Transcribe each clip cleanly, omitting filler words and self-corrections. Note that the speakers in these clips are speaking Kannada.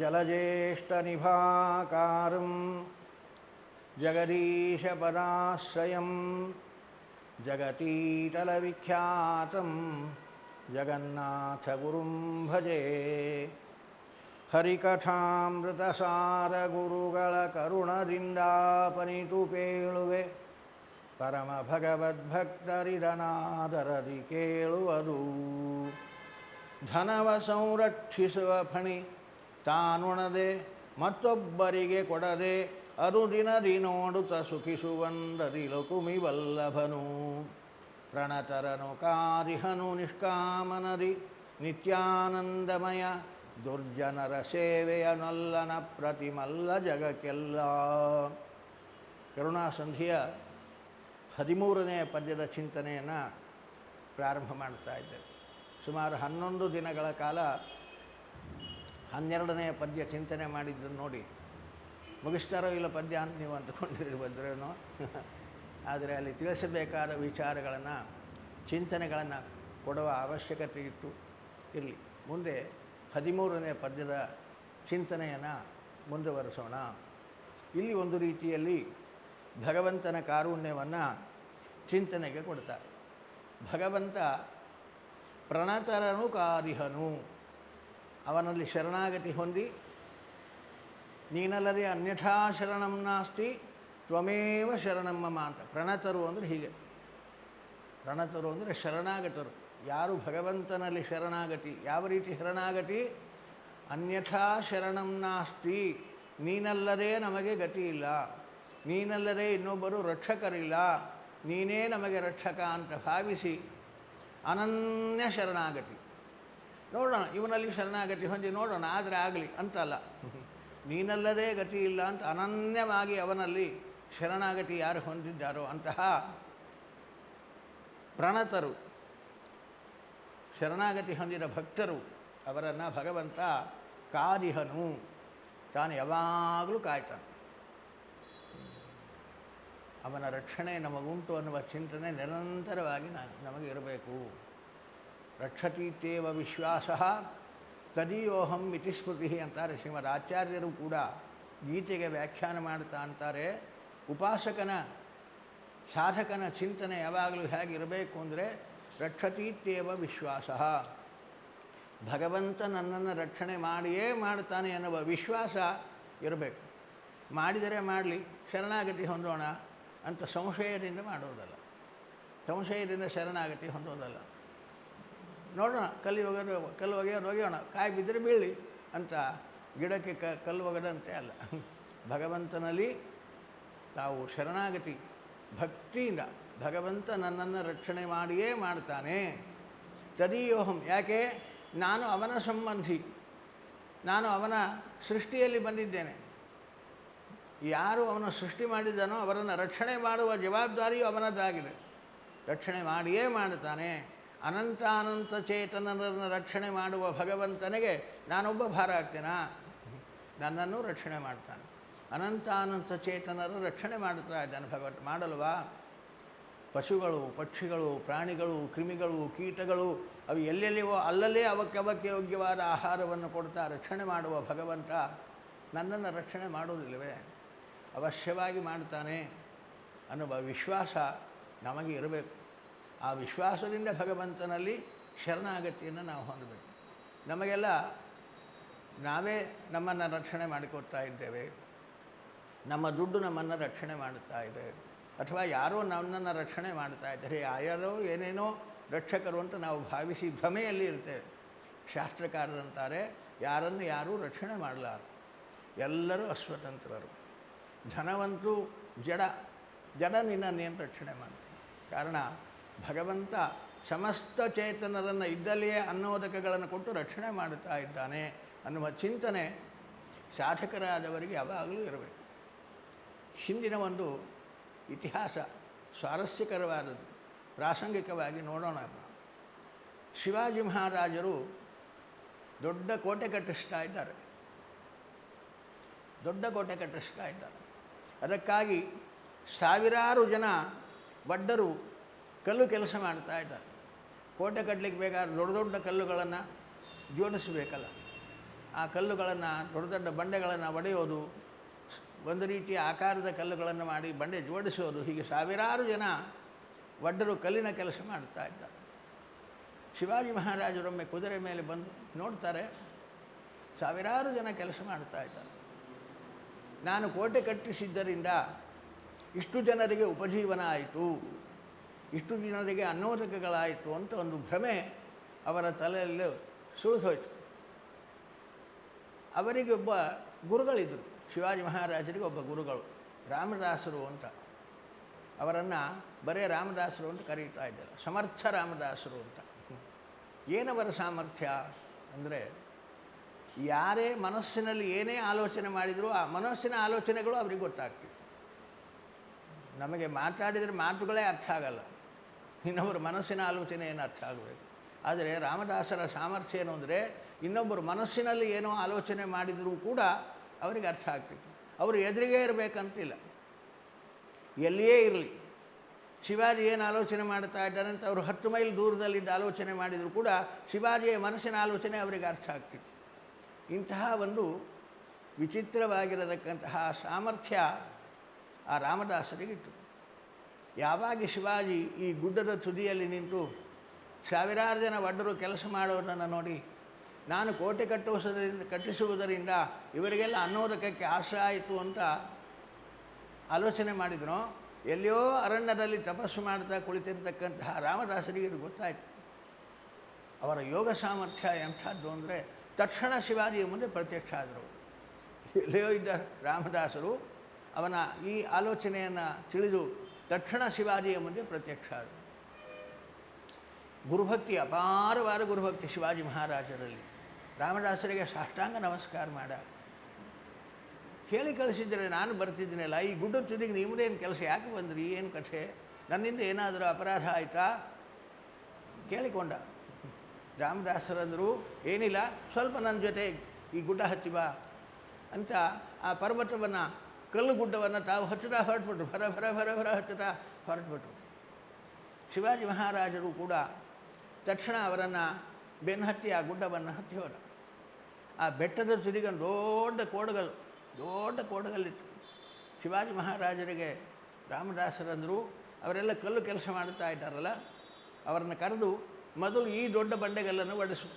जलज्येष्ठनिभाकारं जगदीशपदाश्रयं जगतीतलविख्यातं जगन्नाथगुरुं भजे। ಹರಿಕಥಾಮೃತಸಾರ ಕರುಣದಿಂದಾಪನಿತು ಪೇಳುವೆ ಪರಮ ಭಗವದ್ಭಕ್ತರಿದನಾದರದಿ ಕೇಳುವುದು. ಧನವ ಸಂರಕ್ಷಿಸುವ ಫಣಿ ತಾನುಣದೆ ಮತ್ತೊಬ್ಬರಿಗೆ ಕೊಡದೆ ಅರುದಿನದಿ ನೋಡುತ್ತ ಸುಖಿಸುವಂದದಿ ಲಕುಮಿ ವಲ್ಲಭನು. ಪ್ರಣತರನು ಕಾರಿಹನು ನಿಷ್ಕಾಮನದಿ ನಿತ್ಯಾನಂದಮಯ ದುರ್ಜನರ ಸೇವೆಯ ನಲ್ಲನ ಪ್ರತಿಮಲ್ಲ ಜಗಕ್ಕೆಲ್ಲ. ಕರುಣಾಸಂಧಿಯ 13ನೇ ಪದ್ಯದ ಚಿಂತನೆಯನ್ನು ಪ್ರಾರಂಭ ಮಾಡ್ತಾ ಇದ್ದೇವೆ. ಸುಮಾರು 11 ದಿನಗಳ ಕಾಲ 12ನೇ ಪದ್ಯ ಚಿಂತನೆ ಮಾಡಿದ್ದನ್ನು ನೋಡಿ ಮುಗಿಸ್ತಾರೋ ಇಲ್ಲ ಪದ್ಯ ಅಂತ ನೀವು ಅಂದುಕೊಂಡಿರ್ಬೋದ್ರೇನೋ. ಆದರೆ ಅಲ್ಲಿ ತಿಳಿಸಬೇಕಾದ ವಿಚಾರಗಳನ್ನು ಚಿಂತನೆಗಳನ್ನು ಕೊಡುವ ಅವಶ್ಯಕತೆ ಇತ್ತು. ಇರಲಿ, ಮುಂದೆ 13ನೇ ಪದ್ಯದ ಚಿಂತನೆಯನ್ನು ಮುಂದುವರಿಸೋಣ. ಇಲ್ಲಿ ಒಂದು ರೀತಿಯಲ್ಲಿ ಭಗವಂತನ ಕಾರುಣ್ಯವನ್ನು ಚಿಂತನೆಗೆ ಕೊಡ್ತಾರೆ. ಭಗವಂತ ಪ್ರಣತರನು ಕಾರಿಹನು, ಅವನಲ್ಲಿ ಶರಣಾಗತಿ ಹೊಂದಿ ನೀನಲ್ಲದೆ ಅನ್ಯಥಾ ಶರಣಂ ನಾಸ್ತಿ ತ್ವಮೇವ ಶರಣಂ ಮಮ ಅಂತ. ಪ್ರಣತರು ಅಂದರೆ ಹೀಗೆ, ಪ್ರಣತರು ಅಂದರೆ ಶರಣಾಗತರು. ಯಾರು ಭಗವಂತನಲ್ಲಿ ಶರಣಾಗತಿ, ಯಾವ ರೀತಿ ಶರಣಾಗತಿ? ಅನ್ಯಥಾ ಶರಣಂ ನಾಸ್ತಿ, ನೀನಲ್ಲದೆ ನಮಗೆ ಗತಿ ಇಲ್ಲ, ನೀನಲ್ಲದೆ ಇನ್ನೊಬ್ಬರು ರಕ್ಷಕರಿಲ್ಲ, ನೀನೇ ನಮಗೆ ರಕ್ಷಕ ಅಂತ ಭಾವಿಸಿ ಅನನ್ಯ ಶರಣಾಗತಿ. ನೋಡೋಣ, ಇವನಲ್ಲಿ ಶರಣಾಗತಿ ಹೊಂದಿ ನೋಡೋಣ, ಆದರೆ ಆಗಲಿ ಅಂತಲ್ಲ, ನೀನಲ್ಲದೆ ಗತಿ ಇಲ್ಲ ಅಂತ ಅನನ್ಯವಾಗಿ ಅವನಲ್ಲಿ ಶರಣಾಗತಿ ಯಾರು ಹೊಂದಿದ್ದಾರೋ ಅಂತಹ ಪ್ರಣತರು, ಶರಣಾಗತಿ ಹೊಂದಿದ ಭಕ್ತರು, ಅವರನ್ನು ಭಗವಂತ ಕಾರಿಹನು, ತಾನು ಯಾವಾಗಲೂ ಕಾಯ್ತಾನೆ. ಅವನ ರಕ್ಷಣೆ ನಮಗುಂಟು ಅನ್ನುವ ಚಿಂತನೆ ನಿರಂತರವಾಗಿ ನಮಗೆ ಇರಬೇಕು. ರಕ್ಷತೀತ್ಯೇವ ವಿಶ್ವಾಸ ತದೀಯೋಹಂ ಇತಿ ಸ್ಮೃತಿ ಅಂತಾರೆ ಶ್ರೀಮದ್ ಆಚಾರ್ಯರು ಕೂಡ ಗೀತೆಗೆ ವ್ಯಾಖ್ಯಾನ ಮಾಡ್ತಾ ಅಂತಾರೆ. ಉಪಾಸಕನ ಸಾಧಕನ ಚಿಂತನೆ ಯಾವಾಗಲೂ ಹೇಗಿರಬೇಕು ಅಂದರೆ ರಕ್ಷತೀತ್ಯೇವ ವಿಶ್ವಾಸ, ಭಗವಂತ ನನ್ನನ್ನು ರಕ್ಷಣೆ ಮಾಡಿಯೇ ಮಾಡ್ತಾನೆ ಎನ್ನುವ ವಿಶ್ವಾಸ ಇರಬೇಕು. ಮಾಡಿದರೆ ಮಾಡಲಿ, ಶರಣಾಗತಿ ಹೊಂದೋಣ ಅಂತ ಸಂಶಯದಿಂದ ಮಾಡೋದಲ್ಲ, ಸಂಶಯದಿಂದ ಶರಣಾಗತಿ ಹೊಂದೋದಲ್ಲ. ನೋಡೋಣ, ಕಲ್ಲು ಒಗೆಯೋದು ಒಗೆಯೋಣ, ಕಾಯಿ ಬಿದ್ದರೆ ಬೀಳಿ ಅಂತ ಗಿಡಕ್ಕೆ ಕಲ್ಲು ಒಗೆದಂತೆ ಅಲ್ಲ. ಭಗವಂತನಲ್ಲಿ ತಾವು ಶರಣಾಗತಿ ಭಕ್ತಿಯಿಂದ, ಭಗವಂತ ನನ್ನನ್ನು ರಕ್ಷಣೆ ಮಾಡಿಯೇ ಮಾಡ್ತಾನೆ. ತದೀಯೋಹಂ, ಯಾಕೆ? ನಾನು ಅವನ ಸಂಬಂಧಿ, ನಾನು ಅವನ ಸೃಷ್ಟಿಯಲ್ಲಿ ಬಂದಿದ್ದೇನೆ. ಯಾರು ಅವನ ಸೃಷ್ಟಿ ಮಾಡಿದ್ದಾನೋ ಅವರನ್ನು ರಕ್ಷಣೆ ಮಾಡುವ ಜವಾಬ್ದಾರಿಯು ಅವನದ್ದಾಗಿದೆ. ರಕ್ಷಣೆ ಮಾಡಿಯೇ ಮಾಡ್ತಾನೆ. ಅನಂತ ಚೇತನರನ್ನು ರಕ್ಷಣೆ ಮಾಡುವ ಭಗವಂತನಿಗೆ ನಾನೊಬ್ಬ ಭಾರ ಆಗ್ತೇನಾ? ನನ್ನನ್ನು ರಕ್ಷಣೆ ಮಾಡ್ತಾನೆ. ಅನಂತ ಚೇತನರ ರಕ್ಷಣೆ ಮಾಡ್ತಾ ಇದ್ದಾನೆ ಭಗವಂತ. ಮಾಡಲ್ವಾ? ಪಶುಗಳು, ಪಕ್ಷಿಗಳು, ಪ್ರಾಣಿಗಳು, ಕ್ರಿಮಿಗಳು, ಕೀಟಗಳು ಅವು ಎಲ್ಲೆಲ್ಲಿವೋ ಅಲ್ಲಲ್ಲೇ ಅವಕ್ಕೆ ಯೋಗ್ಯವಾದ ಆಹಾರವನ್ನು ಕೊಡ್ತಾ ರಕ್ಷಣೆ ಮಾಡುವ ಭಗವಂತ ನನ್ನನ್ನು ರಕ್ಷಣೆ ಮಾಡೋದಿಲ್ಲವೇ? ಅವಶ್ಯವಾಗಿ ಮಾಡ್ತಾನೆ ಅನ್ನುವ ವಿಶ್ವಾಸ ನಮಗೆ ಇರಬೇಕು. ಆ ವಿಶ್ವಾಸದಿಂದ ಭಗವಂತನಲ್ಲಿ ಶರಣಾಗತಿಯನ್ನು ನಾವು ಹೊಂದಬೇಕು. ನಮಗೆಲ್ಲ ನಾವೇ ನಮ್ಮನ್ನು ರಕ್ಷಣೆ ಮಾಡಿಕೊಡ್ತಾ ಇದ್ದೇವೆ, ನಮ್ಮ ದುಡ್ಡು ನಮ್ಮನ್ನು ರಕ್ಷಣೆ ಮಾಡುತ್ತಾ ಇದೆ, ಅಥವಾ ಯಾರೋ ನಮ್ಮನ್ನು ರಕ್ಷಣೆ ಮಾಡ್ತಾ ಇದ್ದಾರೆ, ಯಾರೋ ಏನೇನೋ ರಕ್ಷಕರು ಅಂತ ನಾವು ಭಾವಿಸಿ ಭ್ರಮೆಯಲ್ಲಿ ಇರ್ತೇವೆ. ಶಾಸ್ತ್ರಕಾರರಂತಾರೆ, ಯಾರನ್ನು ಯಾರೂ ರಕ್ಷಣೆ ಮಾಡಲಾರು, ಎಲ್ಲರೂ ಅಸ್ವತಂತ್ರರು. ಧನವಂತೂ ಜಡ ನಿನ್ನನ್ನೇನು ರಕ್ಷಣೆ ಮಾಡ್ತಾರೆ? ಕಾರಣ ಭಗವಂತ ಸಮಸ್ತ ಚೇತನರನ್ನು ಇದ್ದಲ್ಲಿಯೇ ಅನ್ನೋದಕಗಳನ್ನು ಕೊಟ್ಟು ರಕ್ಷಣೆ ಮಾಡುತ್ತಾ ಇದ್ದಾನೆ ಅನ್ನುವ ಚಿಂತನೆ ಸಾಧಕರಾದವರಿಗೆ ಯಾವಾಗಲೂ ಇರಬೇಕು. ಹಿಂದಿನ ಒಂದು ಇತಿಹಾಸ ಸ್ವಾರಸ್ಯಕರವಾದದ್ದು, ಪ್ರಾಸಂಗಿಕವಾಗಿ ನೋಡೋಣ. ಶಿವಾಜಿ ಮಹಾರಾಜರು ದೊಡ್ಡ ಕೋಟೆ ಕಟ್ಟಿಸ್ತಾ ಇದ್ದಾರೆ. ಅದಕ್ಕಾಗಿ ಸಾವಿರಾರು ಜನ ಬಡ್ಡರು ಕಲ್ಲು ಕೆಲಸ ಮಾಡ್ತಾ ಇದ್ದಾರೆ. ಕೋಟೆ ಕಟ್ಟಲಿಕ್ಕೆ ಬೇಕಾದ ದೊಡ್ಡ ದೊಡ್ಡ ಕಲ್ಲುಗಳನ್ನು ಜೋಡಿಸಬೇಕಲ್ಲ. ಆ ಕಲ್ಲುಗಳನ್ನು ದೊಡ್ಡ ದೊಡ್ಡ ಬಂಡೆಗಳನ್ನು ಒಡೆಯೋದು, ಒಂದು ರೀತಿಯ ಆಕಾರದ ಕಲ್ಲುಗಳನ್ನು ಮಾಡಿ ಬಂಡೆ ಜೋಡಿಸೋದು, ಹೀಗೆ ಸಾವಿರಾರು ಜನ ಒಡ್ಡರು ಕಲ್ಲಿನ ಕೆಲಸ ಮಾಡ್ತಾ ಇದ್ದಾರೆ. ಶಿವಾಜಿ ಮಹಾರಾಜರೊಮ್ಮೆ ಕುದುರೆ ಮೇಲೆ ಬಂದು ನೋಡ್ತಾರೆ, ಸಾವಿರಾರು ಜನ ಕೆಲಸ ಮಾಡ್ತಾ ಇದ್ದಾರೆ. ನಾನು ಕೋಟೆ ಕಟ್ಟಿಸಿದ್ದರಿಂದ ಇಷ್ಟು ಜನರಿಗೆ ಉಪಜೀವನ ಆಯಿತು, ಇಷ್ಟು ಜನರಿಗೆ ಅನ್ನೋದಕಗಳಾಯಿತು ಅಂತ ಒಂದು ಭ್ರಮೆ ಅವರ ತಲೆಯಲ್ಲಿ ಸುಳಿದೋಯ್ತು. ಅವರಿಗೆ ಒಬ್ಬ ಗುರುಗಳಿದ್ದರು, ಶಿವಾಜಿ ಮಹಾರಾಜರಿಗೆ ಒಬ್ಬ ಗುರುಗಳು ರಾಮದಾಸರು ಅಂತ. ಅವರನ್ನು ಬರೇ ರಾಮದಾಸರು ಅಂತ ಕರೀತಾ ಇದ್ದಾರೆ, ಸಮರ್ಥ ರಾಮದಾಸರು ಅಂತ. ಏನವರ ಸಾಮರ್ಥ್ಯ ಅಂದರೆ, ಯಾರೇ ಮನಸ್ಸಿನಲ್ಲಿ ಏನೇ ಆಲೋಚನೆ ಮಾಡಿದರೂ ಆ ಮನಸ್ಸಿನ ಆಲೋಚನೆಗಳು ಅವ್ರಿಗೆ ಗೊತ್ತಾಗ್ತಿವೆ. ನಮಗೆ ಮಾತಾಡಿದರೆ ಮಾತುಗಳೇ ಅರ್ಥ ಆಗಲ್ಲ, ಇನ್ನೊಬ್ಬರ ಮನಸ್ಸಿನ ಆಲೋಚನೆ ಏನು ಅರ್ಥ ಆಗಬೇಕು. ಆದರೆ ರಾಮದಾಸರ ಸಾಮರ್ಥ್ಯ ಏನು ಅಂದರೆ, ಇನ್ನೊಬ್ಬರು ಮನಸ್ಸಿನಲ್ಲಿ ಏನೋ ಆಲೋಚನೆ ಮಾಡಿದರೂ ಕೂಡ ಅವರಿಗೆ ಅರ್ಥ ಆಗ್ತಿತ್ತು. ಅವರು ಎದುರಿಗೆ ಇರಬೇಕಂತಿಲ್ಲ, ಎಲ್ಲಿಯೇ ಇರಲಿ, ಶಿವಾಜಿ ಏನು ಆಲೋಚನೆ ಮಾಡ್ತಾ ಇದ್ದಾರೆ ಅಂತ ಅವರು 10 ಮೈಲ್ ದೂರದಲ್ಲಿದ್ದ ಆಲೋಚನೆ ಮಾಡಿದರೂ ಕೂಡ ಶಿವಾಜಿಯ ಮನಸ್ಸಿನ ಆಲೋಚನೆ ಅವರಿಗೆ ಅರ್ಥ ಆಗ್ತಿತ್ತು. ಇಂತಹ ಒಂದು ವಿಚಿತ್ರವಾಗಿರತಕ್ಕಂತಹ ಸಾಮರ್ಥ್ಯ ಆ ರಾಮದಾಸರಿಗಿತ್ತು. ಯಾವಾಗ ಶಿವಾಜಿ ಈ ಗುಡ್ಡದ ತುದಿಯಲ್ಲಿ ನಿಂತು ಸಾವಿರಾರು ಜನ ಒಡ್ಡರು ಕೆಲಸ ಮಾಡೋದನ್ನು ನೋಡಿ, ನಾನು ಕೋಟೆ ಕಟ್ಟಿಸುವುದರಿಂದ ಇವರಿಗೆಲ್ಲ ಅನ್ನೋದಕ್ಕೆ ಆಸೆ ಆಯಿತು ಅಂತ ಆಲೋಚನೆ ಮಾಡಿದನೋ, ಎಲ್ಲಿಯೋ ಅರಣ್ಯದಲ್ಲಿ ತಪಸ್ಸು ಮಾಡ್ತಾ ಕುಳಿತಿರ್ತಕ್ಕಂತಹ ರಾಮದಾಸರಿಗೆ ಇದು ಗೊತ್ತಾಯಿತು. ಅವರ ಯೋಗ ಸಾಮರ್ಥ್ಯ ಎಂಥದ್ದು ಅಂದರೆ, ತಕ್ಷಣ ಶಿವಾಜಿಯ ಮುಂದೆ ಪ್ರತ್ಯಕ್ಷ ಆದರು. ಎಲ್ಲಿಯೋ ಇದ್ದ ರಾಮದಾಸರು ಅವನ ಈ ಆಲೋಚನೆಯನ್ನು ತಿಳಿದು ತಕ್ಷಣ ಶಿವಾಜಿಯ ಮುಂದೆ ಪ್ರತ್ಯಕ್ಷ ಆದರು. ಗುರುಭಕ್ತಿ, ಅಪಾರವಾದ ಗುರುಭಕ್ತಿ ಶಿವಾಜಿ ಮಹಾರಾಜರಲ್ಲಿ. ರಾಮದಾಸರಿಗೆ ಸಾಷ್ಟಾಂಗ ನಮಸ್ಕಾರ ಮಾಡ, ಹೇಳಿ ಕಳಿಸಿದರೆ ನಾನು ಬರ್ತಿದ್ದೀನಲ್ಲ, ಈ ಗುಡ್ಡ ತುದಿಗೆ ನಿಮ್ಮದೇನು ಕೆಲಸ, ಯಾಕೆ ಬಂದ್ರಿ, ಏನು ಕಥೆ, ನನ್ನಿಂದ ಏನಾದರೂ ಅಪರಾಧ ಆಯಿತಾ ಕೇಳಿಕೊಂಡ. ರಾಮದಾಸರಂದರು, ಏನಿಲ್ಲ, ಸ್ವಲ್ಪ ನನ್ನ ಜೊತೆ ಈ ಗುಡ್ಡ ಹತ್ತಿ ಬಾ ಅಂತ ಆ ಪರ್ವತವನ್ನು, ಕಲ್ಲು ಗುಡ್ಡವನ್ನು ತಾವು ಹಚ್ಚುತ್ತಾ ಹೊರಟ್ಬಿಟ್ರು. ಭರ ಭರ ಭರ ಭರ ಹಚ್ಚುತ್ತಾ ಹೊರಟ್ಬಿಟ್ರು. ಶಿವಾಜಿ ಮಹಾರಾಜರು ಕೂಡ ತಕ್ಷಣ ಅವರನ್ನು ಬೆನ್ನು ಹತ್ತಿ ಆ ಗುಡ್ಡವನ್ನು ಹತ್ತಿ ಹೋದ. ಆ ಬೆಟ್ಟದ ತುದಿಗೆ ದೊಡ್ಡ ಕೋಡಗಲ್ಲಿತ್ತು. ಶಿವಾಜಿ ಮಹಾರಾಜರಿಗೆ ರಾಮದಾಸರಂದರು, ಅವರೆಲ್ಲ ಕಲ್ಲು ಕೆಲಸ ಮಾಡ್ತಾ ಇದ್ದಾರಲ್ಲ, ಅವರನ್ನು ಕರೆದು ಮೊದಲು ಈ ದೊಡ್ಡ ಬಂಡೆಗಲ್ಲನ್ನು ಒಡಿಸು,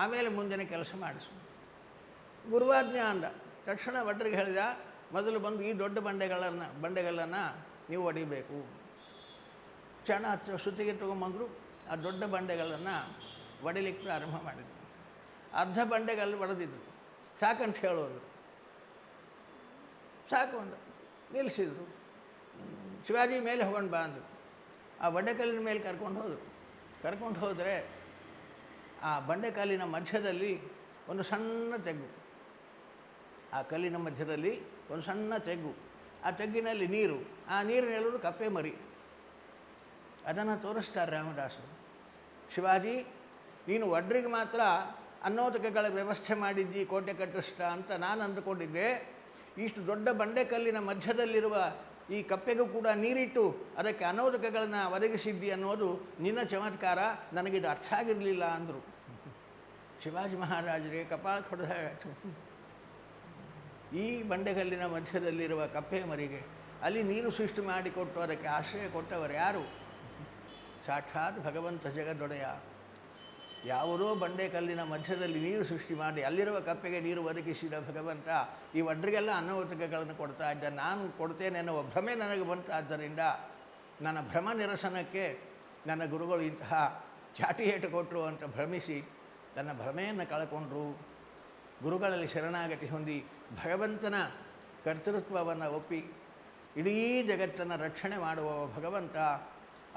ಆಮೇಲೆ ಮುಂದಿನ ಕೆಲಸ ಮಾಡಿಸು. ಗುರುವಾಜ್ಞೆ ಅಂದ. ತಕ್ಷಣ ಭಟ್ರಿಗೆ ಹೇಳಿದ, ಮೊದಲು ಬಂದು ಈ ದೊಡ್ಡ ಬಂಡೆಗಲ್ಲನ್ನು ನೀವು ಒಡಿಬೇಕು. ಕ್ಷಣ ಸುತ್ತಿಗೆ ತೊಗೊಂಬಂದರು. ಆ ದೊಡ್ಡ ಬಂಡೆಗಳನ್ನು ಒಡಿಲಿಕ್ಕೆ ಪ್ರಾರಂಭ ಮಾಡಿದರು. ಅರ್ಧ ಬಂಡೆಗಲ್ಲು ಒಡೆದಿದ್ರು, ಸಾಕಂತ ಹೇಳೋದು. ಸಾಕು ಅಂದರು, ನಿಲ್ಲಿಸಿದರು. ಶಿವಾಜಿ ಮೇಲೆ ಹೋಗೊಂಡು ಬಾ ಅಂದರು. ಆ ಬಂಡೆಕಲ್ಲಿನ ಮೇಲೆ ಕರ್ಕೊಂಡು ಹೋದರೆ ಆ ಬಂಡೆಕಲ್ಲಿನ ಮಧ್ಯದಲ್ಲಿ ಒಂದು ಸಣ್ಣ ತೆಗ್ಗು, ಆ ಕಲ್ಲಿನ ಮಧ್ಯದಲ್ಲಿ ಒಂದು ಸಣ್ಣ ತೆಗ್ಗು, ಆ ತೆಗ್ಗಿನಲ್ಲಿ ನೀರು, ಆ ನೀರಿನೆಲ್ಲರೂ ಕಪ್ಪೆ ಮರಿ. ಅದನ್ನು ತೋರಿಸ್ತಾರೆ ರಾಮದಾಸರು. ಶಿವಾಜಿ, ನೀನು ಒಡ್ರಿಗೆ ಮಾತ್ರ ಅನ್ನೋದಕಗಳ ವ್ಯವಸ್ಥೆ ಮಾಡಿದ್ದಿ ಕೋಟೆ ಕಟ್ಟಿಸ್ತಾ ಅಂತ ನಾನು ಅಂದುಕೊಂಡಿದ್ದೆ. ಇಷ್ಟು ದೊಡ್ಡ ಬಂಡೆಕಲ್ಲಿನ ಮಧ್ಯದಲ್ಲಿರುವ ಈ ಕಪ್ಪೆಗೂ ಕೂಡ ನೀರಿಟ್ಟು ಅದಕ್ಕೆ ಅನ್ನೋದಕಗಳನ್ನು ಒದಗಿಸಿದ್ದಿ ಅನ್ನೋದು ನಿನ್ನ ಚಮತ್ಕಾರ, ನನಗಿದು ಅರ್ಥ ಆಗಿರಲಿಲ್ಲ ಅಂದರು. ಶಿವಾಜಿ ಮಹಾರಾಜರಿಗೆ ಕಪಾಳ ಹೊಡೆದಾಯಿತು. ಈ ಬಂಡೆಗಲ್ಲಿನ ಮಧ್ಯದಲ್ಲಿರುವ ಕಪ್ಪೆ ಮರಿಗೆ ಅಲ್ಲಿ ನೀರು ಸೃಷ್ಟಿ ಮಾಡಿಕೊಟ್ಟು ಅದಕ್ಕೆ ಆಶ್ರಯ ಕೊಟ್ಟವರು ಯಾರು? ಸಾಕ್ಷಾತ್ ಭಗವಂತ ಜಗದೊಡೆಯ. ಯಾವುದೋ ಬಂಡೆಕಲ್ಲಿನ ಮಧ್ಯದಲ್ಲಿ ನೀರು ಸೃಷ್ಟಿ ಮಾಡಿ ಅಲ್ಲಿರುವ ಕಪ್ಪೆಗೆ ನೀರು ಒದಗಿಸಿದ ಭಗವಂತ ಈ ಒಡ್ರಿಗೆಲ್ಲ ಅನ್ನೋದಕಗಳನ್ನು ಕೊಡ್ತಾ ಇದ್ದ. ನಾನು ಕೊಡ್ತೇನೆ ಅನ್ನುವ ಭ್ರಮೆ ನನಗೆ ಬಂತಾದ್ದರಿಂದ ನನ್ನ ಭ್ರಮ ನಿರಸನಕ್ಕೆ ನನ್ನ ಗುರುಗಳು ಇಂತಹ ಚಾಟಿ ಏಟು ಕೊಟ್ಟರು ಅಂತ ಭ್ರಮಿಸಿ ತನ್ನ ಭ್ರಮೆಯನ್ನು ಕಳ್ಕೊಂಡ್ರು. ಗುರುಗಳಲ್ಲಿ ಶರಣಾಗತಿ ಹೊಂದಿ ಭಗವಂತನ ಕರ್ತೃತ್ವವನ್ನು ಒಪ್ಪಿ ಇಡೀ ಜಗತ್ತನ್ನು ರಕ್ಷಣೆ ಮಾಡುವ ಭಗವಂತ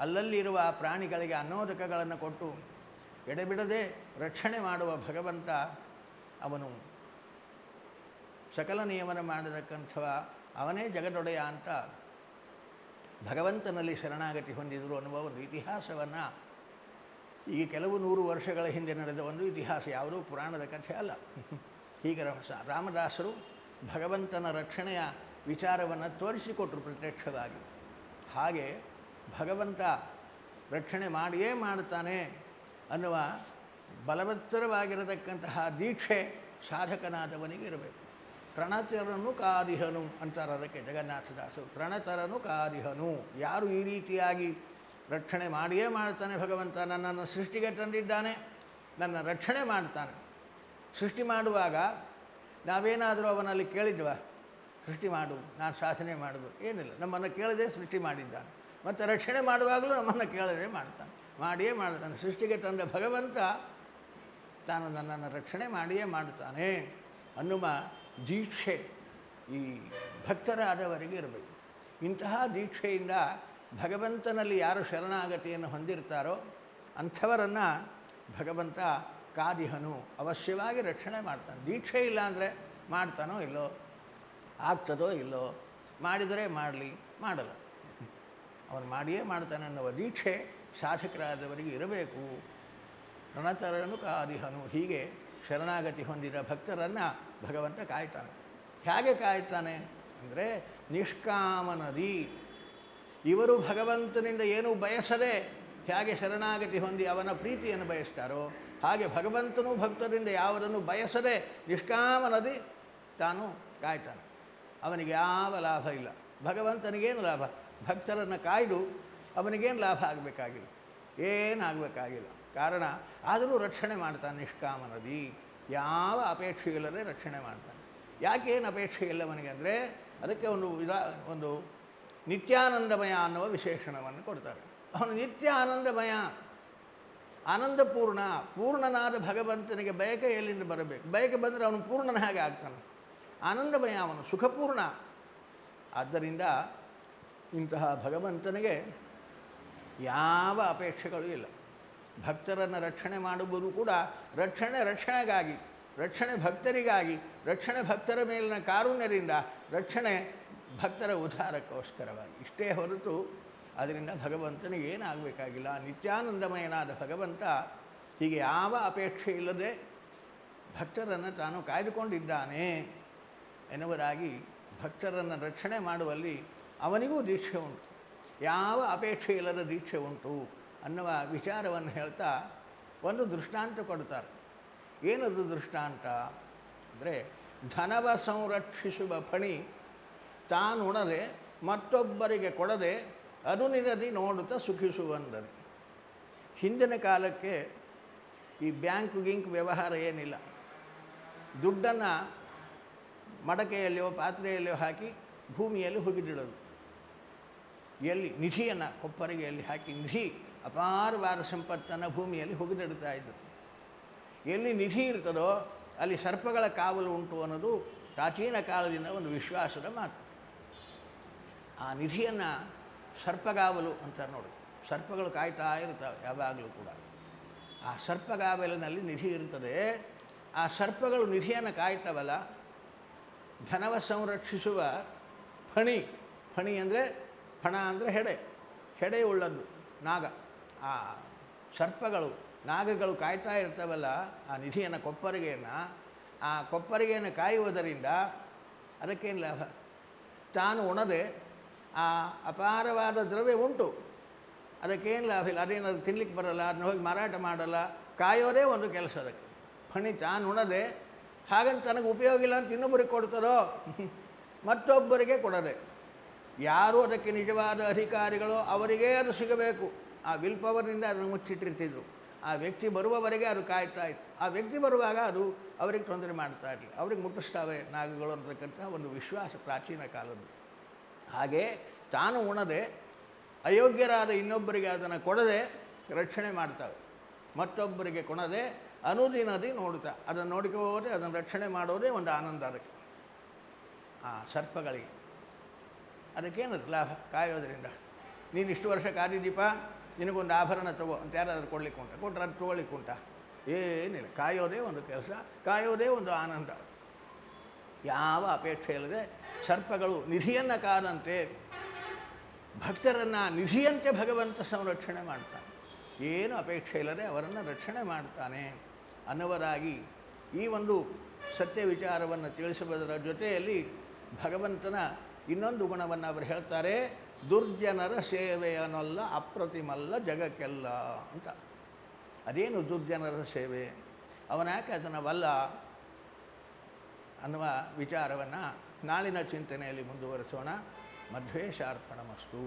ಅಲ್ಲಲ್ಲಿರುವ ಪ್ರಾಣಿಗಳಿಗೆ ಅನ್ನೋದಕಗಳನ್ನು ಕೊಟ್ಟು ಎಡೆಬಿಡದೆ ರಕ್ಷಣೆ ಮಾಡುವ ಭಗವಂತ ಅವನು ಸಕಲ ನಿಯಮನ ಮಾಡತಕ್ಕಂಥವ, ಅವನೇ ಜಗದೊಡೆಯ ಅಂತ ಭಗವಂತನಲ್ಲಿ ಶರಣಾಗತಿ ಹೊಂದಿದರು ಅನ್ನುವ ಒಂದು ಇತಿಹಾಸವನ್ನು ಈಗ ಕೆಲವು 100 ವರ್ಷಗಳ ಹಿಂದೆ ನಡೆದ ಒಂದು ಇತಿಹಾಸ, ಯಾವುದೂ ಪುರಾಣದ ಕಥೆ ಅಲ್ಲ. ಹೀಗೆ ರಾಮದಾಸರು ಭಗವಂತನ ರಕ್ಷಣೆಯ ವಿಚಾರವನ್ನು ತೋರಿಸಿಕೊಟ್ರು ಪ್ರತ್ಯಕ್ಷವಾಗಿ. ಹಾಗೆ ಭಗವಂತ ರಕ್ಷಣೆ ಮಾಡಿಯೇ ಮಾಡ್ತಾನೆ ಅನ್ನುವ ಬಲವತ್ತರವಾಗಿರತಕ್ಕಂತಹ ದೀಕ್ಷೆ ಸಾಧಕನಾದವನಿಗೆ ಇರಬೇಕು. ಪ್ರಣತರನು ಕಾದಿಹನು ಅಂತಾರೆ ಅದಕ್ಕೆ ಜಗನ್ನಾಥದಾಸರು. ಪ್ರಣತರನು ಕಾದಿಹನು, ಯಾರು ಈ ರೀತಿಯಾಗಿ ರಕ್ಷಣೆ ಮಾಡಿಯೇ ಮಾಡ್ತಾನೆ ಭಗವಂತ, ನನ್ನನ್ನು ಸೃಷ್ಟಿಗೆ ತಂದಿದ್ದಾನೆ, ನನ್ನ ರಕ್ಷಣೆ ಮಾಡ್ತಾನೆ. ಸೃಷ್ಟಿ ಮಾಡುವಾಗ ನಾವೇನಾದರೂ ಅವನಲ್ಲಿ ಕೇಳಿದ್ವಾ, ಸೃಷ್ಟಿ ಮಾಡು, ನಾನು ಶಾಸನೆ ಮಾಡೋದು ಏನಿಲ್ಲ, ನಮ್ಮನ್ನು ಕೇಳದೆ ಸೃಷ್ಟಿ ಮಾಡಿದ್ದಾನೆ. ಮತ್ತು ರಕ್ಷಣೆ ಮಾಡುವಾಗಲೂ ನಮ್ಮನ್ನು ಕೇಳದೆ ಮಾಡ್ತಾನೆ, ಮಾಡಿಯೇ ಮಾಡ್ತಾನೆ. ಸೃಷ್ಟಿಗೆ ತಂದ ಭಗವಂತ ತಾನು ನನ್ನನ್ನು ರಕ್ಷಣೆ ಮಾಡಿಯೇ ಮಾಡ್ತಾನೆ ಅನ್ನುವ ದೀಕ್ಷೆ ಈ ಭಕ್ತರಾದವರಿಗೆ ಇರಬೇಕು. ಇಂತಹ ದೀಕ್ಷೆಯಿಂದ ಭಗವಂತನಲ್ಲಿ ಯಾರು ಶರಣಾಗತಿಯನ್ನು ಹೊಂದಿರ್ತಾರೋ ಅಂಥವರನ್ನು ಭಗವಂತ ಕಾದಿಹನು, ಅವಶ್ಯವಾಗಿ ರಕ್ಷಣೆ ಮಾಡ್ತಾನೆ. ದೀಕ್ಷೆ ಇಲ್ಲ ಅಂದರೆ ಮಾಡ್ತಾನೋ ಇಲ್ಲೋ, ಆಗ್ತದೋ ಇಲ್ಲೋ, ಮಾಡಿದರೆ ಮಾಡಲಿ, ಮಾಡಲ್ಲ, ಅವನು ಮಾಡಿಯೇ ಮಾಡ್ತಾನೆ ಅನ್ನುವ ದೀಕ್ಷೆ ಸಾಧಕರಾದವರಿಗೆ ಇರಬೇಕು. ಪ್ರಣತರನು ಕಾದಿಹನು, ಹೀಗೆ ಶರಣಾಗತಿ ಹೊಂದಿದ ಭಕ್ತರನ್ನು ಭಗವಂತ ಕಾಯ್ತಾನೆ. ಹೇಗೆ ಕಾಯ್ತಾನೆ ಅಂದರೆ ನಿಷ್ಕಾಮನದಿ. ಇವರು ಭಗವಂತನಿಂದ ಏನೂ ಬಯಸದೆ ಹೇಗೆ ಶರಣಾಗತಿ ಹೊಂದಿ ಅವನ ಪ್ರೀತಿಯನ್ನು ಬಯಸ್ತಾರೋ ಹಾಗೆ ಭಗವಂತನೂ ಭಕ್ತರಿಂದ ಯಾವುದನ್ನು ಬಯಸದೆ ನಿಷ್ಕಾಮನದಿ ತಾನು ಕಾಯ್ತಾನೆ. ಅವನಿಗೆ ಯಾವ ಲಾಭ ಇಲ್ಲ. ಭಗವಂತನಿಗೇನು ಲಾಭ? ಭಕ್ತರನ್ನು ಕಾಯ್ದು ಅವನಿಗೇನು ಲಾಭ ಆಗಬೇಕಾಗಿಲ್ಲ, ಏನಾಗಬೇಕಾಗಿಲ್ಲ. ಕಾರಣ ಆದರೂ ರಕ್ಷಣೆ ಮಾಡ್ತಾನೆ. ನಿಷ್ಕಾಮನದಿ, ಯಾವ ಅಪೇಕ್ಷೆ ಇಲ್ಲದೆ ರಕ್ಷಣೆ ಮಾಡ್ತಾನೆ. ಯಾಕೇನು ಅಪೇಕ್ಷೆ ಇಲ್ಲ ಅವನಿಗೆ ಅಂದರೆ ಅದಕ್ಕೆ ಒಂದು ನಿತ್ಯಾನಂದಮಯ ಅನ್ನುವ ವಿಶೇಷಣವನ್ನು ಕೊಡ್ತಾರೆ. ಅವನು ನಿತ್ಯ ಆನಂದಮಯ, ಆನಂದಪೂರ್ಣ. ಪೂರ್ಣನಾದ ಭಗವಂತನಿಗೆ ಬಯಕೆ ಎಲ್ಲಿಂದ ಬರಬೇಕು? ಬಯಕೆ ಬಂದರೆ ಅವನು ಪೂರ್ಣನ ಹಾಗೆ ಆಗ್ತಾನೆ. ಆನಂದಮಯ, ಅವನು ಸುಖಪೂರ್ಣ. ಆದ್ದರಿಂದ ಇಂತಹ ಭಗವಂತನಿಗೆ ಯಾವ ಅಪೇಕ್ಷೆಗಳು ಇಲ್ಲ. ಭಕ್ತರನ್ನು ರಕ್ಷಣೆ ಮಾಡುವುದು ಕೂಡ ರಕ್ಷಣೆಗಾಗಿ, ರಕ್ಷಣೆ ಭಕ್ತರಿಗಾಗಿ, ರಕ್ಷಣೆ ಭಕ್ತರ ಮೇಲಿನ ಕಾರುಣ್ಯದಿಂದ, ರಕ್ಷಣೆ ಭಕ್ತರ ಉದ್ಧಾರಕ್ಕೋಸ್ಕರವಾಗಿ, ಇಷ್ಟೇ ಹೊರತು ಅದರಿಂದ ಭಗವಂತನಿಗೆ ಏನಾಗಬೇಕಾಗಿಲ್ಲ. ನಿತ್ಯಾನಂದಮಯನಾದ ಭಗವಂತ ಹೀಗೆ ಯಾವ ಅಪೇಕ್ಷೆ ಇಲ್ಲದೆ ಭಕ್ತರನ್ನು ತಾನು ಕಾಯ್ದುಕೊಂಡಿದ್ದಾನೆ ಎನ್ನುವುದಾಗಿ ಭಕ್ತರನ್ನು ರಕ್ಷಣೆ ಮಾಡುವಲ್ಲಿ ಅವನಿಗೂ ದೀಕ್ಷೆ ಉಂಟು, ಯಾವ ಅಪೇಕ್ಷೆ ಇಲ್ಲದ ದೀಕ್ಷೆ ಉಂಟು ಅನ್ನುವ ವಿಚಾರವನ್ನು ಹೇಳ್ತಾ ಒಂದು ದೃಷ್ಟಾಂತ ಕೊಡ್ತಾರೆ. ಏನದು ದೃಷ್ಟಾಂತ ಅಂದರೆ, ಧನವ ಸಂರಕ್ಷಿಸುವ ಫಣಿ ತಾನುಣದೆ ಮತ್ತೊಬ್ಬರಿಗೆ ಕೊಡದೆ ಅದು ನಿನದಿ ನೋಡುತ್ತಾ ಸುಖಿಸುವಂದರೆ. ಹಿಂದಿನ ಕಾಲಕ್ಕೆ ಈ ಬ್ಯಾಂಕ್ ವ್ಯವಹಾರ ಏನಿಲ್ಲ. ದುಡ್ಡನ್ನು ಮಡಕೆಯಲ್ಲಿಯೋ ಪಾತ್ರೆಯಲ್ಲಿಯೋ ಹಾಕಿ ಭೂಮಿಯಲ್ಲಿ ಹುಗಿದಿಡೋದು. ಎಲ್ಲಿ ನಿಧಿಯನ್ನು ಕೊಪ್ಪರಿಗೆಯಲ್ಲಿ ಹಾಕಿ ನಿಧಿ, ಅಪಾರವಾದ ಸಂಪತ್ತನ್ನು ಭೂಮಿಯಲ್ಲಿ ಹುಗಿದಿಡ್ತಾ ಇದ್ದರು. ಎಲ್ಲಿ ನಿಧಿ ಇರ್ತದೋ ಅಲ್ಲಿ ಸರ್ಪಗಳ ಕಾವಲು ಉಂಟು ಅನ್ನೋದು ಪ್ರಾಚೀನ ಕಾಲದಿಂದ ಒಂದು ವಿಶ್ವಾಸದ ಮಾತು. ಆ ನಿಧಿಯನ್ನು ಸರ್ಪಗಾವಲು ಅಂತಾರೆ ನೋಡಿ. ಸರ್ಪಗಳು ಕಾಯ್ತಾ ಇರ್ತವೆ ಯಾವಾಗಲೂ ಕೂಡ. ಆ ಸರ್ಪಗಾವಲಿನಲ್ಲಿ ನಿಧಿ ಇರ್ತದೆ. ಆ ಸರ್ಪಗಳು ನಿಧಿಯನ್ನು ಕಾಯ್ತವಲ್ಲ, ಧನವ ಸಂರಕ್ಷಿಸುವ ಫಣಿ. ಫಣಿ ಅಂದರೆ, ಫಣ ಅಂದರೆ ಹೆಡೆ ಉಳ್ಳದ್ದು ನಾಗ. ಆ ಸರ್ಪಗಳು, ನಾಗಗಳು ಕಾಯ್ತಾ ಇರ್ತವಲ್ಲ ಆ ನಿಧಿಯನ್ನು, ಕೊಪ್ಪರಿಗೆಯನ್ನು. ಆ ಕೊಪ್ಪರಿಗೆಯನ್ನು ಕಾಯುವುದರಿಂದ ಅದಕ್ಕೇನು ಲಾಭ? ತಾನು ಉಣದೆ ಆ ಅಪಾರವಾದ ದ್ರವ್ಯ ಉಂಟು, ಅದಕ್ಕೇನು ಲಾಭ ಇಲ್ಲ. ಅದೇನಾದ್ರು ತಿನ್ಲಿಕ್ಕೆ ಬರಲ್ಲ, ಅದನ್ನ ಹೋಗಿ ಮಾರಾಟ ಮಾಡಲ್ಲ. ಕಾಯೋದೇ ಒಂದು ಕೆಲಸ ಅದಕ್ಕೆ. ಫಣಿ ತಾನು ಉಣದೆ, ಹಾಗಂತ ನನಗೆ ಉಪಯೋಗ ಇಲ್ಲ ಅಂತ ಇನ್ನೊಬ್ಬರಿಗೆ ಕೊಡ್ತಾರೋ, ಮತ್ತೊಬ್ಬರಿಗೆ ಕೊಡದೆ. ಯಾರು ಅದಕ್ಕೆ ನಿಜವಾದ ಅಧಿಕಾರಿಗಳೋ ಅವರಿಗೇ ಅದು ಸಿಗಬೇಕು. ಆ ವಿಲ್ ಪವರ್ನಿಂದ ಅದನ್ನು ಮುಚ್ಚಿಟ್ಟಿರ್ತಿದ್ರು. ಆ ವ್ಯಕ್ತಿ ಬರುವವರೆಗೆ ಅದು ಕಾಯ್ತಾ ಇತ್ತು. ಆ ವ್ಯಕ್ತಿ ಬರುವಾಗ ಅದು ಅವರಿಗೆ ತೊಂದರೆ ಮಾಡ್ತಾ ಇರಲಿ, ಅವ್ರಿಗೆ ಮುಟ್ಟಿಸ್ತಾವೆ ನಾಗಗಳು ಅಂತಕ್ಕಂಥ ಒಂದು ವಿಶ್ವಾಸ ಪ್ರಾಚೀನ ಕಾಲದ್ದು. ಹಾಗೆ ತಾನು ಉಣದೆ ಅಯೋಗ್ಯರಾದ ಇನ್ನೊಬ್ಬರಿಗೆ ಅದನ್ನು ಕೊಡದೆ ರಕ್ಷಣೆ ಮಾಡ್ತಾವೆ. ಮತ್ತೊಬ್ಬರಿಗೆ ಕೊಡದೆ ಅನುದಿನದಿ ನೋಡ್ತಾ ಅದನ್ನು ನೋಡ್ಕೋದೆ ಅದನ್ನು ರಕ್ಷಣೆ ಮಾಡೋದೇ ಒಂದು ಆನಂದ ಅದಕ್ಕೆ. ಆ ಸರ್ಪಗಳಿಗೆ ಅದಕ್ಕೇನದು ಲಾಭ? ಕಾಯೋದ್ರಿಂದ. ನೀನು ಇಷ್ಟು ವರ್ಷ ಕಾದಿದ್ದೀಪ, ನಿನಗೊಂದು ಆಭರಣ ತಗೋ ಅಂತ ಯಾರಾದರೂ ಕೊಡ್ಲಿಕ್ಕೆ ಉಂಟ? ಕೊಟ್ಟರೆ ಅದು ತೊಗೊಳ್ಲಿಕ್ಕೆ ಉಂಟ? ಏನಿಲ್ಲ. ಕಾಯೋದೇ ಒಂದು ಕೆಲಸ, ಕಾಯೋದೇ ಒಂದು ಆನಂದ. ಯಾವ ಅಪೇಕ್ಷೆ ಇಲ್ಲದೆ ಸರ್ಪಗಳು ನಿಧಿಯನ್ನು ಕಾದಂತೆ ಭಕ್ತರನ್ನು ನಿಧಿಯಂತೆ ಭಗವಂತ ಸಂರಕ್ಷಣೆ ಮಾಡ್ತಾನೆ. ಏನು ಅಪೇಕ್ಷೆ ಇಲ್ಲದೆ ಅವರನ್ನು ರಕ್ಷಣೆ ಮಾಡ್ತಾನೆ ಅನ್ನುವುದಾಗಿ ಈ ಒಂದು ಸತ್ಯ ವಿಚಾರವನ್ನು ತಿಳಿಸುವುದರ ಜೊತೆಯಲ್ಲಿ ಭಗವಂತನ ಇನ್ನೊಂದು ಗುಣವನ್ನು ಅವರು ಹೇಳ್ತಾರೆ. ದುರ್ಜನರ ಸೇವೆಯನ್ನಲ್ಲ ಅಪ್ರತಿಮಲ್ಲ ಜಗಕ್ಕೆಲ್ಲ ಅಂತ. ಅದೇನು ದುರ್ಜನರ ಸೇವೆ, ಅವನ್ಯಾಕೆ ಅದನ್ನು ವಲ್ಲ ಅನ್ನುವ ವಿಚಾರವನ್ನು ನಾಳಿನ ಚಿಂತನೆಯಲ್ಲಿ ಮುಂದುವರಿಸೋಣ. ಮಧ್ವೇಶಾರ್ಪಣಮಸ್ತು.